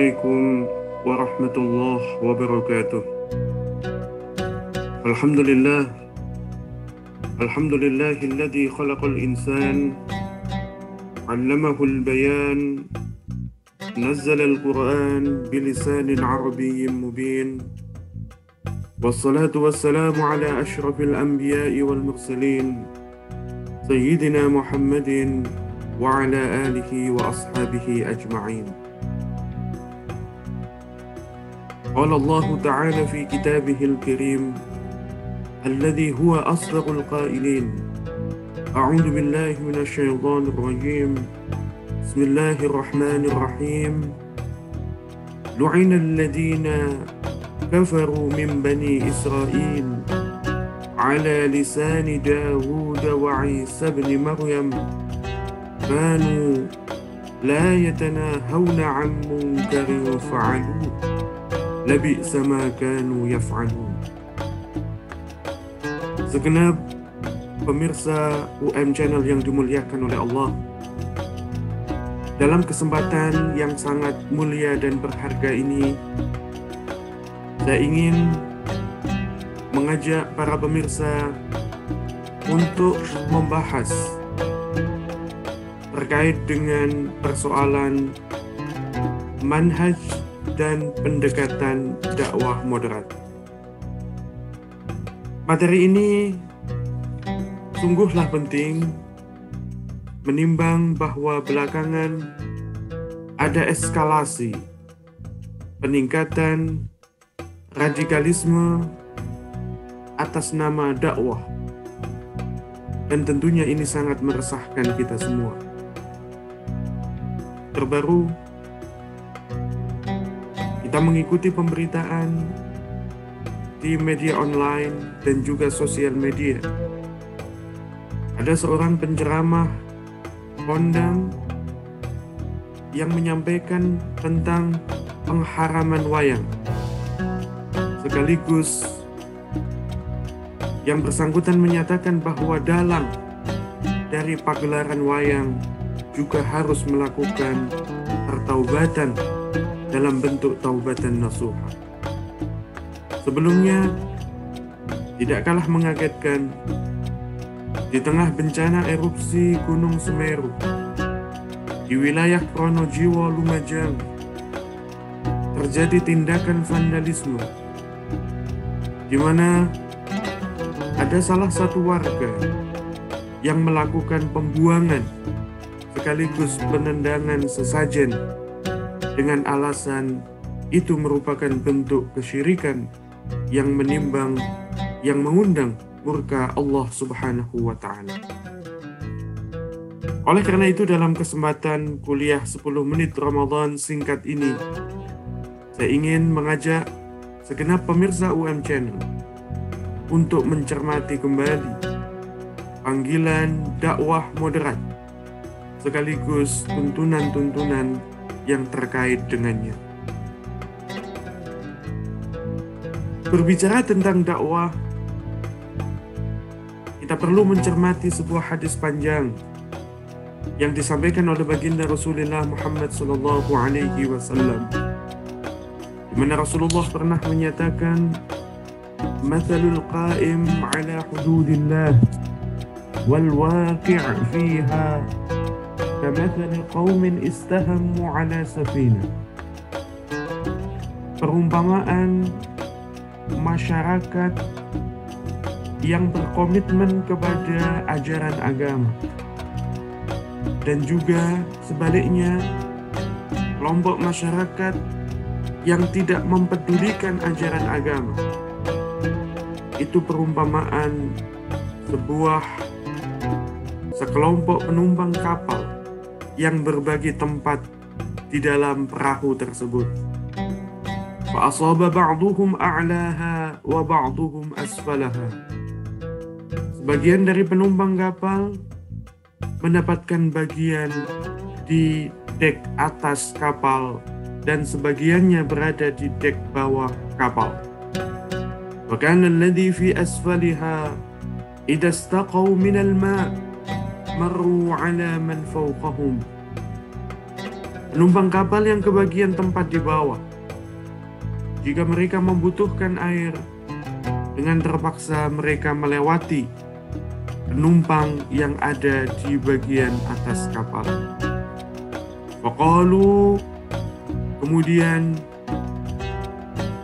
Assalamualaikum warahmatullahi wabarakatuh. Alhamdulillah, alhamdulillahilladzi khalaqal insan, 'allamahul bayan, nazzalal Qur'an bilisanin arabiyyin mubin. Wassalatu wassalamu ala asyrafil anbiya'i wal mursalin, sayyidina Muhammadin wa ala alihi wa ashabihi ajma'in. قال الله تعالى في كتابه الكريم الذي هو أصدق القائلين أعوذ بالله من الشيطان الرجيم بسم الله الرحمن الرحيم لعن الذين كفروا من بني إسرائيل على لسان داود وعيسى بن مريم كانوا لا يتناهون عن منكر فعلوه labi'sa ma kanu yaf'alun. Segenap pemirsa UM Channel yang dimuliakan oleh Allah, dalam kesempatan yang sangat mulia dan berharga ini, saya ingin mengajak para pemirsa untuk membahas terkait dengan persoalan manhaj dan pendekatan dakwah moderat. Materi ini sungguhlah penting, menimbang bahwa belakangan ada eskalasi peningkatan radikalisme atas nama dakwah, dan tentunya ini sangat meresahkan kita semua. Terbaru, kita mengikuti pemberitaan di media online dan juga sosial media. Ada seorang penceramah kondang yang menyampaikan tentang pengharaman wayang, sekaligus yang bersangkutan menyatakan bahwa dalang dari pagelaran wayang juga harus melakukan pertaubatan dalam bentuk taubatan nasuha. Sebelumnya, tidak kalah mengagetkan, di tengah bencana erupsi Gunung Semeru di wilayah Pronojiwo, Lumajang, terjadi tindakan vandalisme di mana ada salah satu warga yang melakukan pembuangan sekaligus penendangan sesajen dengan alasan itu merupakan bentuk kesyirikan yang mengundang murka Allah Subhanahu wa Ta'ala. Oleh karena itu, dalam kesempatan kuliah 10 menit Ramadan singkat ini, saya ingin mengajak segenap pemirsa UM Channel untuk mencermati kembali panggilan dakwah moderat sekaligus tuntunan-tuntunan yang terkait dengannya. Berbicara tentang dakwah, kita perlu mencermati sebuah hadis panjang yang disampaikan oleh baginda Rasulullah Muhammad SAW, di mana Rasulullah pernah menyatakan, "Mathalul qa'im 'ala hududillah wal waqi' fiha kamathali qaumin istahammu 'ala safinah." Perumpamaan masyarakat yang berkomitmen kepada ajaran agama, dan juga sebaliknya kelompok masyarakat yang tidak mempedulikan ajaran agama, itu perumpamaan sekelompok penumpang kapal yang berbagi tempat di dalam perahu tersebut. Fa'asaba ba'duhum a'laha wa ba'duhum asfalaha. Sebagian dari penumpang kapal mendapatkan bagian di dek atas kapal dan sebagiannya berada di dek bawah kapal. Wa kana alladhi fi asfaliha idza istaqaw min al-ma' marru 'ala man fawqahum. penumpang kapal yang kebagian tempat di bawah. Jika mereka membutuhkan air, dengan terpaksa mereka melewati penumpang yang ada di bagian atas kapal. Faqalu, kemudian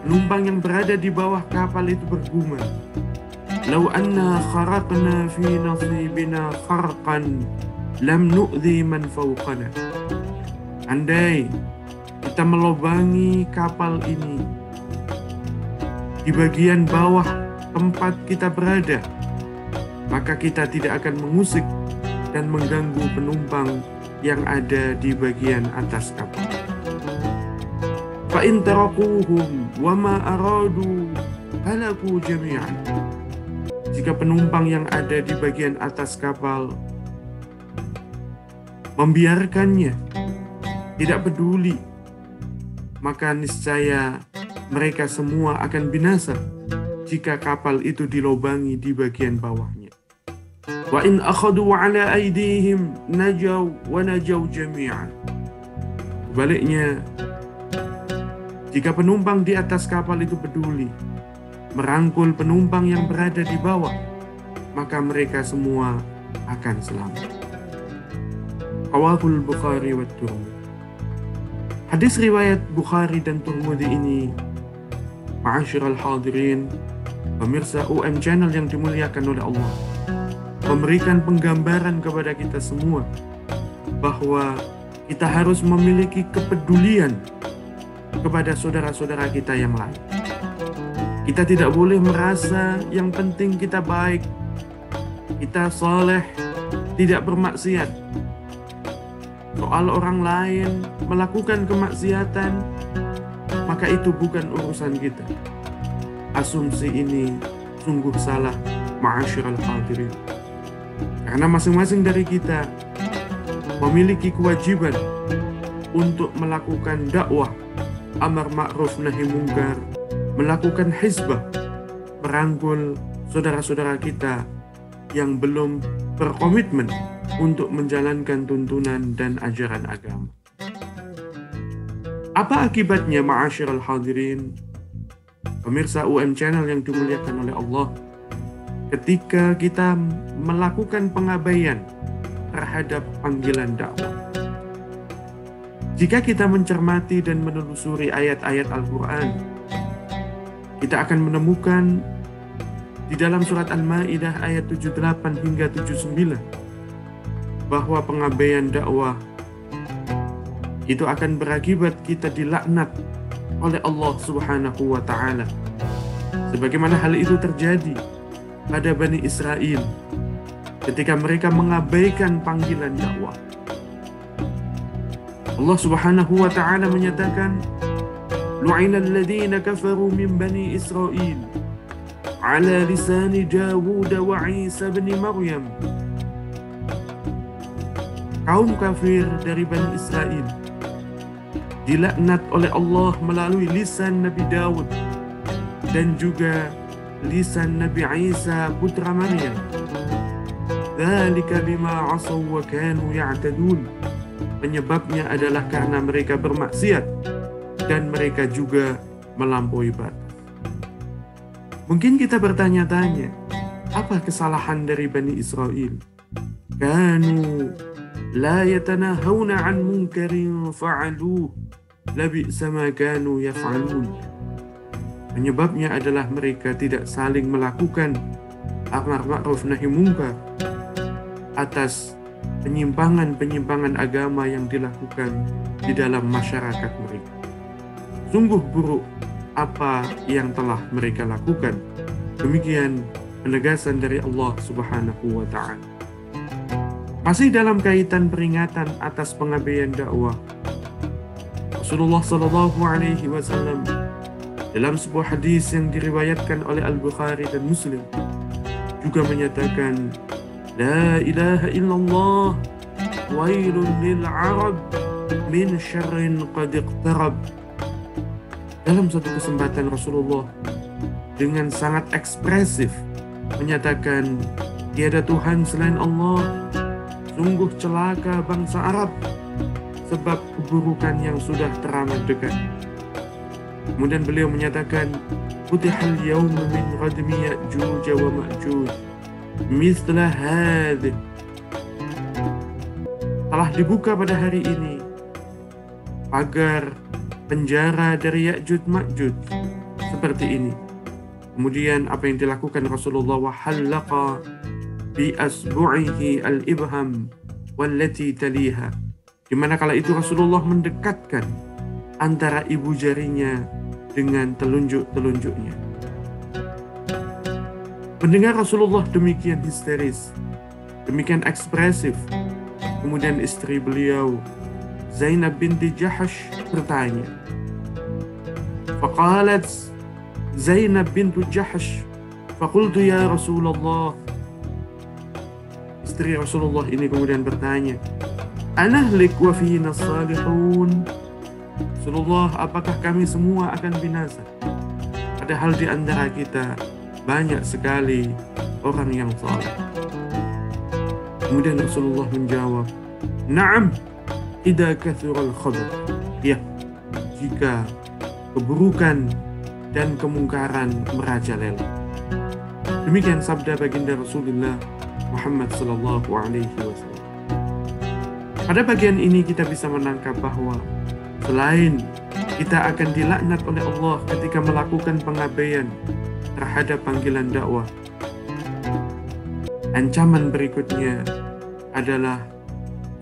penumpang yang berada di bawah kapal itu bergumam, "Lau anna kharaqna fi nasibina kharqan lam nu'dhi man fawqana." Andai kita melobangi kapal ini di bagian bawah tempat kita berada, maka kita tidak akan mengusik dan mengganggu penumpang yang ada di bagian atas kapal. Fa in tarakuhum wa ma aradu halaku jami'an. Jika penumpang yang ada di bagian atas kapal membiarkannya, tidak peduli, maka niscaya mereka semua akan binasa jika kapal itu dilobangi di bagian bawahnya. Wa in akhadu ala aydihim najaw wa najaw jami'an. Sebaliknya, jika penumpang di atas kapal itu peduli merangkul penumpang yang berada di bawah, maka mereka semua akan selamat. Rawahul Bukhari wa Tirmidzi. Hadis riwayat Bukhari dan Tirmidzi ini, ma'asyiral hadirin, pemirsa UM Channel yang dimuliakan oleh Allah, memberikan penggambaran kepada kita semua bahwa kita harus memiliki kepedulian kepada saudara-saudara kita yang lain. Kita tidak boleh merasa yang penting kita baik, kita soleh, tidak bermaksiat. Soal orang lain melakukan kemaksiatan, maka itu bukan urusan kita. Asumsi ini sungguh salah, ma'asyiral hadirin. Karena masing-masing dari kita memiliki kewajiban untuk melakukan dakwah, amar ma'ruf nahi mungkar, melakukan hizbah, merangkul saudara-saudara kita yang belum berkomitmen untuk menjalankan tuntunan dan ajaran agama. Apa akibatnya, ma'asyiral hadirin, pemirsa UM Channel yang dimuliakan oleh Allah, ketika kita melakukan pengabaian terhadap panggilan dakwah? Jika kita mencermati dan menelusuri ayat-ayat Al-Quran, kita akan menemukan di dalam surat Al-Maidah ayat 78 hingga 79 bahwa pengabaian dakwah itu akan berakibat kita dilaknat oleh Allah Subhanahu wa Ta'ala, sebagaimana hal itu terjadi pada Bani Israel ketika mereka mengabaikan panggilan dakwah. Allah Subhanahu wa Ta'ala menyatakan, "Lu'ina alladhina kafaru min Bani Israel ala lisani Dawud wa Isa bin Maryam." Kaum kafir dari Bani Israel dilaknat oleh Allah melalui lisan Nabi Dawud dan juga lisan Nabi Isa putra Maryam. Dzalika bima 'asaw wa kanu ya'tadun. Penyebabnya adalah karena mereka bermaksiat dan mereka juga melampaui batas. Mungkin kita bertanya-tanya, apa kesalahan dari Bani Israel? Kanu la yatanahawna 'an munkarin fa'aluh labi'sa ma kanu yaf'alun. Penyebabnya adalah mereka tidak saling melakukan amar ma'ruf nahi munkar atas penyimpangan-penyimpangan agama yang dilakukan di dalam masyarakat mereka. Sungguh buruk apa yang telah mereka lakukan. Demikian penegasan dari Allah Subhanahu wa Ta'ala. Masih dalam kaitan peringatan atas pengabaian dakwah, Rasulullah Sallallahu Alaihi Wasallam dalam sebuah hadis yang diriwayatkan oleh Al-Bukhari dan Muslim juga menyatakan, "La ilaha illallah, wailun lil Arab min syarrin qad iqtarab." Dalam satu kesempatan Rasulullah dengan sangat ekspresif menyatakan, "Tiada Tuhan selain Allah, sungguh celaka bangsa Arab, sebab keburukan yang sudah teramat dekat. Kemudian beliau menyatakan, Futihal yawma min radmi Ya'juj wa Ma'juj mithla hadh. Telah dibuka pada hari ini pagar penjara dari Ya'juj Ma'juj seperti ini. Kemudian apa yang dilakukan Rasulullah, wa halaqa bi asbu'ihi al-ibham wallati taliha, di mana kala itu Rasulullah mendekatkan antara ibu jarinya dengan telunjuk-telunjuknya. Mendengar Rasulullah demikian histeris, demikian ekspresif, kemudian istri beliau Zainab binti Jahash bertanya. Faqalat Zainab bintu Jahash, faqultu ya Rasulullah. Istri Rasulullah ini kemudian bertanya, Anahlik wa fina salihun. Rasulullah, apakah kami semua akan binasa? Padahal di antara kita banyak sekali orang yang saleh. Kemudian Rasulullah menjawab, Na'am, idza kathural khabar. Ya, jika keburukan dan kemungkaran merajalela. Demikian sabda baginda Rasulullah Muhammad sallallahu alaihi wasallam. Pada bagian ini kita bisa menangkap bahwa selain kita akan dilaknat oleh Allah ketika melakukan pengabaian terhadap panggilan dakwah, ancaman berikutnya adalah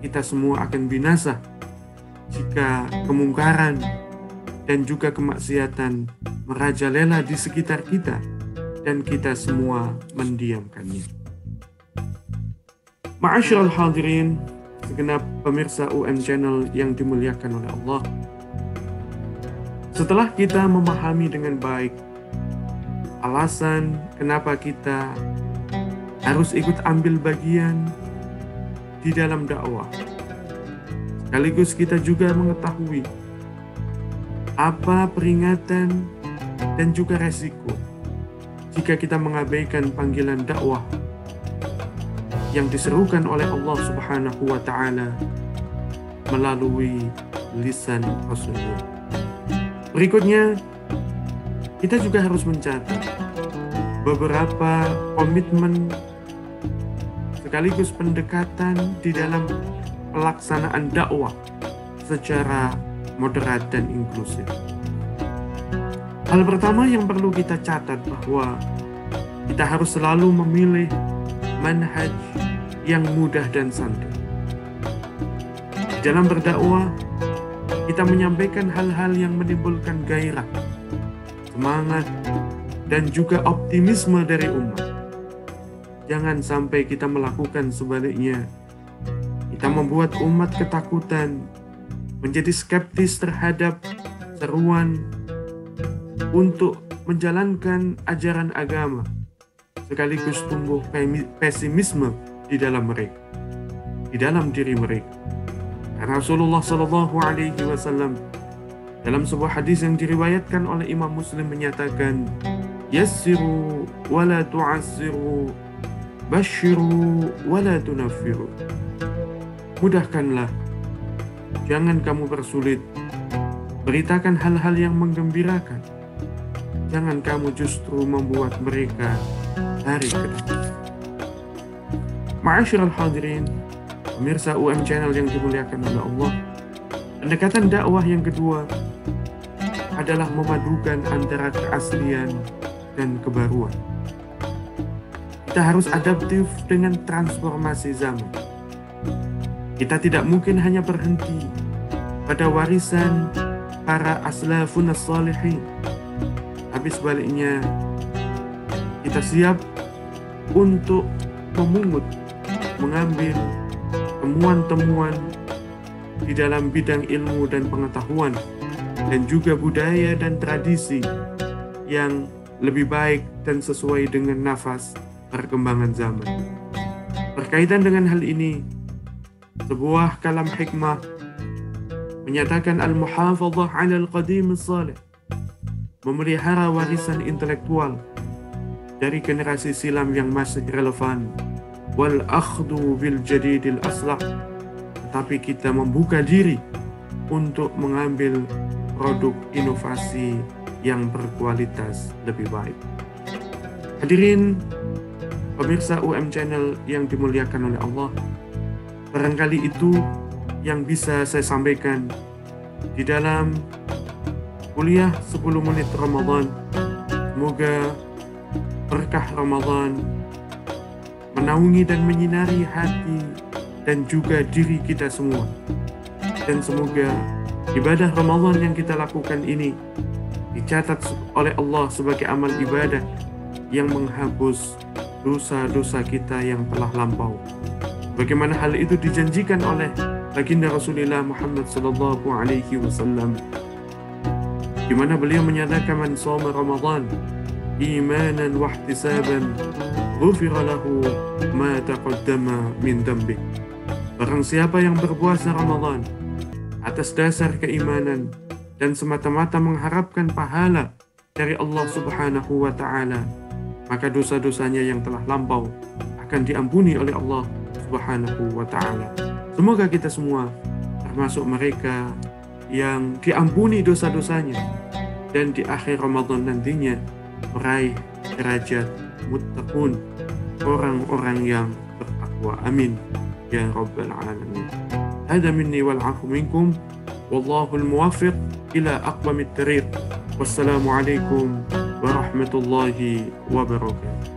kita semua akan binasa jika kemungkaran dan juga kemaksiatan merajalela di sekitar kita dan kita semua mendiamkannya. Ma'asyiral hadirin, segenap pemirsa UM Channel yang dimuliakan oleh Allah. Setelah kita memahami dengan baik alasan kenapa kita harus ikut ambil bagian di dalam dakwah, sekaligus kita juga mengetahui apa peringatan dan juga resiko jika kita mengabaikan panggilan dakwah yang diserukan oleh Allah Subhanahu wa Ta'ala melalui lisan Rasulullah. Berikutnya, kita juga harus mencatat beberapa komitmen sekaligus pendekatan di dalam pelaksanaan dakwah secara moderat dan inklusif. Hal pertama yang perlu kita catat bahwa kita harus selalu memilih manhaj yang mudah dan santun. Dalam berdakwah, kita menyampaikan hal-hal yang menimbulkan gairah, semangat, dan juga optimisme dari umat. Jangan sampai kita melakukan sebaliknya. Kita membuat umat ketakutan, menjadi skeptis terhadap seruan untuk menjalankan ajaran agama, sekaligus tumbuh pesimisme di dalam mereka, di dalam diri mereka. Karena Rasulullah Shallallahu Alaihi Wasallam dalam sebuah hadis yang diriwayatkan oleh Imam Muslim menyatakan, Yassiru wala tu'assiru, basyiru wala tunaffiru. Mudahkanlah, jangan kamu persulit. Beritakan hal-hal yang menggembirakan. Jangan kamu justru membuat mereka hari kedua. Ma'asyiral hadirin, pemirsa UM Channel yang dimuliakan oleh Allah, pendekatan dakwah yang kedua adalah memadukan antara keaslian dan kebaruan. Kita harus adaptif dengan transformasi zaman. Kita tidak mungkin hanya berhenti pada warisan para aslafun as-salihin. Tapi sebaliknya, kita siap untuk mengambil temuan-temuan di dalam bidang ilmu dan pengetahuan, dan juga budaya dan tradisi yang lebih baik dan sesuai dengan nafas perkembangan zaman. Berkaitan dengan hal ini, sebuah kalam hikmah menyatakan al-muhafadzah 'ala al-qadim as-salih, memelihara warisan intelektual dari generasi silam yang masih relevan, wal akhdhu bil jadidil aslah, tetapi kita membuka diri untuk mengambil produk inovasi yang berkualitas lebih baik. Hadirin pemirsa UM Channel yang dimuliakan oleh Allah, barangkali itu yang bisa saya sampaikan di dalam kuliah 10 menit Ramadan. Semoga berkah Ramadan menaungi dan menyinari hati dan juga diri kita semua. Dan semoga ibadah Ramadan yang kita lakukan ini dicatat oleh Allah sebagai amal ibadah yang menghapus dosa-dosa kita yang telah lampau. Bagaimana hal itu dijanjikan oleh baginda Rasulullah Muhammad sallallahu alaihi wasallam, di mana beliau menyatakan, man shoma Ramadan imanan wa ihtisaban ghufira lahu ma taqaddama min dhanbi. Barang siapa yang berpuasa Ramadan atas dasar keimanan dan semata-mata mengharapkan pahala dari Allah Subhanahu wa taala, maka dosa-dosanya yang telah lampau akan diampuni oleh Allah Subhanahu wa taala. Semoga kita semua termasuk mereka yang diampuni dosa-dosanya dan di akhir Ramadan nantinya meraih derajat muttaqun, orang-orang yang bertakwa. Amin ya rabbal alamin. Hada minni wal 'afwu minkum wallahul muwaffiq ila aqwamit thariq. Wassalamu alaikum warahmatullahi wabarakatuh.